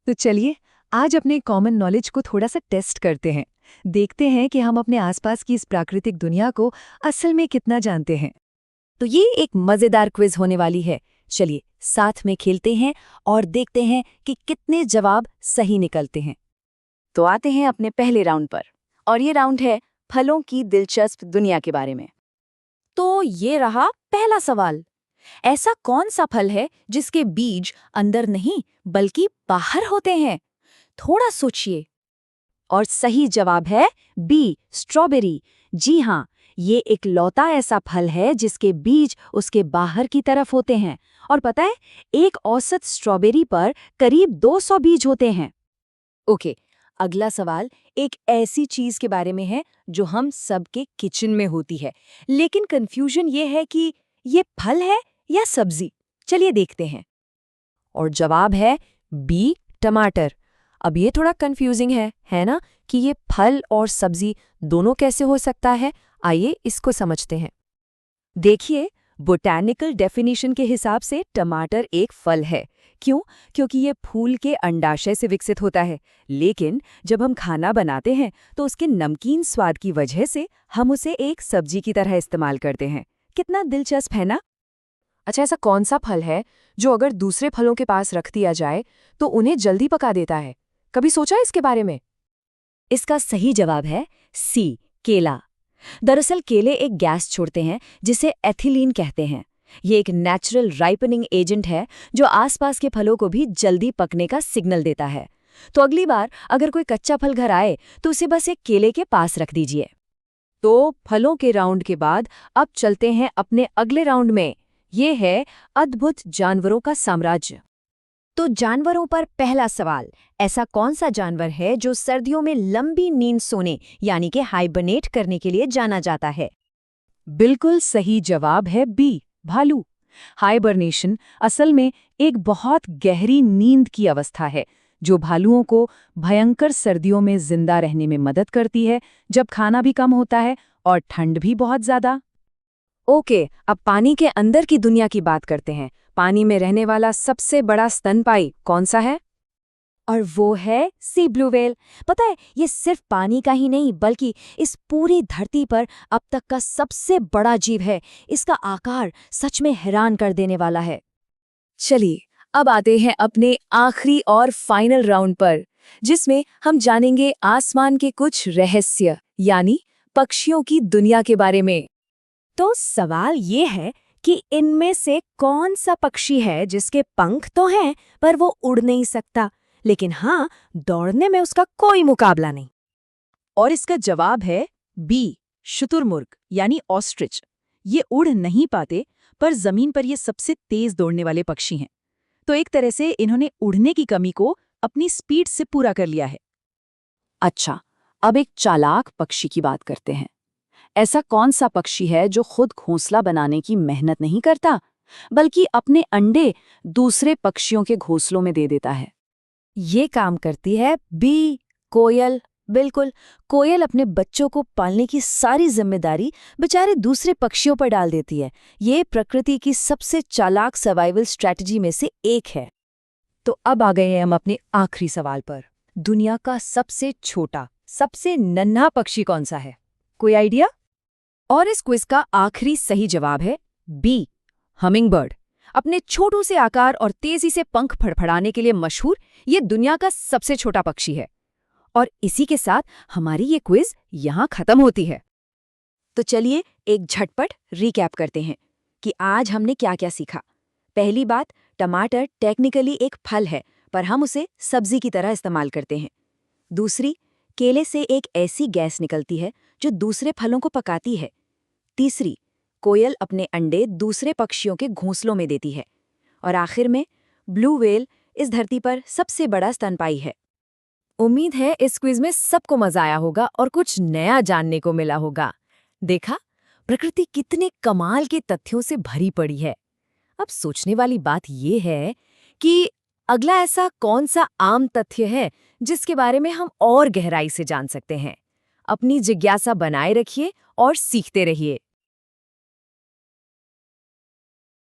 तो चलिए आज अपने कॉमन नॉलेज को थोड़ा सा टेस्ट करते हैं। देखते हैं कि हम अपने आसपास की इस प्राकृतिक दुनिया को असल में कितना जानते हैं। तो ये एक मजेदार क्विज होने वाली है। चलिए साथ में खेलते हैं और देखते हैं कि कितने जवाब सही निकलते हैं। तो आते हैं अपने पहले राउंड पर, और ये राउंड है फलों की दिलचस्प दुनिया के बारे में। तो ये रहा पहला सवाल। ऐसा कौन सा फल है जिसके बीज अंदर नहीं बल्कि बाहर होते हैं? थोड़ा सोचिए। और सही जवाब है बी, स्ट्रॉबेरी। जी हाँ, ये एक लौता ऐसा फल है जिसके बीज उसके बाहर की तरफ होते हैं। और पता है, एक औसत स्ट्रॉबेरी पर करीब 200 बीज होते हैं। ओके, अगला सवाल एक ऐसी चीज के बारे में है जो हम सबके किचन में होती है, लेकिन कंफ्यूजन ये है कि ये फल है या सब्जी। चलिए देखते हैं। और जवाब है बी, टमाटर। अब ये थोड़ा कंफ्यूजिंग है ना, कि ये फल और सब्जी दोनों कैसे हो सकता है। आइए इसको समझते हैं। देखिए, बोटैनिकल डेफिनेशन के हिसाब से टमाटर एक फल है। क्यों? क्योंकि ये फूल के अंडाशय से विकसित होता है, लेकिन जब हम खाना बनाते हैं तो उसके नमकीन स्वाद की वजह से हम उसे एक सब्जी की तरह इस्तेमाल करते हैं। कितना दिलचस्प है ना? अच्छा, ऐसा कौन सा फल है जो अगर दूसरे फलों के पास रख दिया जाए तो उन्हें जल्दी पका देता है? कभी सोचा इसके बारे में? इसका सही जवाब है सी, केला। दरअसल केले एक गैस छोड़ते हैं जिसे एथिलीन कहते हैं। ये एक नेचुरल राइपनिंग एजेंट है जो आसपास के फलों को भी जल्दी पकने का सिग्नल देता है। तो अगली बार अगर कोई कच्चा फल घर आए तो उसे बस एक केले के पास रख दीजिए। तो फलों के राउंड के बाद अब चलते हैं अपने अगले राउंड में। ये है अद्भुत जानवरों का साम्राज्य। तो जानवरों पर पहला सवाल, ऐसा कौन सा जानवर है जो सर्दियों में लंबी नींद सोने यानी कि हाइबरनेट करने के लिए जाना जाता है? बिल्कुल सही जवाब है बी, भालू। हाइबरनेशन असल में एक बहुत गहरी नींद की अवस्था है जो भालुओं को भयंकर सर्दियों में जिंदा रहने में मदद करती है, जब खाना भी कम होता है और ठंड भी बहुत ज्यादा। ओके, अब पानी के अंदर की दुनिया की बात करते हैं। पानी में रहने वाला सबसे बड़ा स्तनपाई कौन सा है? और वो है सी ब्लू व्हेल। पता है, ये सिर्फ पानी का ही नहीं बल्कि इस पूरी धरती पर अब तक का सबसे बड़ा जीव है। इसका आकार सच में हैरान कर देने वाला है। चलिए अब आते हैं अपने आखिरी और फाइनल राउंड पर, जिसमें हम जानेंगे आसमान के कुछ रहस्य यानी पक्षियों की दुनिया के बारे में। तो सवाल ये है कि इनमें से कौन सा पक्षी है जिसके पंख तो हैं पर वो उड़ नहीं सकता, लेकिन हाँ, दौड़ने में उसका कोई मुकाबला नहीं। और इसका जवाब है बी, शुतुरमुर्ग यानी ऑस्ट्रिच। ये उड़ नहीं पाते, पर जमीन पर ये सबसे तेज दौड़ने वाले पक्षी हैं। तो एक तरह से इन्होंने उड़ने की कमी को अपनी स्पीड से पूरा कर लिया है। अच्छा, अब एक चालाक पक्षी की बात करते हैं। ऐसा कौन सा पक्षी है जो खुद घोंसला बनाने की मेहनत नहीं करता, बल्कि अपने अंडे दूसरे पक्षियों के घोंसलों में दे देता है? ये काम करती है बी, कोयल। बिल्कुल, कोयल अपने बच्चों को पालने की सारी जिम्मेदारी बेचारे दूसरे पक्षियों पर डाल देती है। ये प्रकृति की सबसे चालाक सर्वाइवल स्ट्रैटेजी में से एक है। तो अब आ गए हैं हम अपने आखिरी सवाल पर। दुनिया का सबसे छोटा, सबसे नन्हा पक्षी कौन सा है? कोई आइडिया? और इस क्विज का आखिरी सही जवाब है बी, हमिंगबर्ड। अपने छोटू से आकार और तेजी से पंख फड़फड़ाने के लिए मशहूर ये दुनिया का सबसे छोटा पक्षी है। और इसी के साथ हमारी ये क्विज यहाँ खत्म होती है। तो चलिए एक झटपट रिकैप करते हैं कि आज हमने क्या क्या सीखा। पहली बात, टमाटर टेक्निकली एक फल है, पर हम उसे सब्जी की तरह इस्तेमाल करते हैं। दूसरी, केले से एक ऐसी गैस निकलती है जो दूसरे फलों को पकाती है। तीसरी, कोयल अपने अंडे दूसरे पक्षियों के घोंसलों में देती है। और आखिर में, ब्लू व्हेल इस धरती पर सबसे बड़ा स्तनपाई है। उम्मीद है इस क्विज में सबको मजा आया होगा और कुछ नया जानने को मिला होगा। देखा, प्रकृति कितने कमाल के तथ्यों से भरी पड़ी है। अब सोचने वाली बात ये है कि अगला ऐसा कौन सा आम तथ्य है जिसके बारे में हम और गहराई से जान सकते हैं। अपनी जिज्ञासा बनाए रखिए और सीखते रहिए।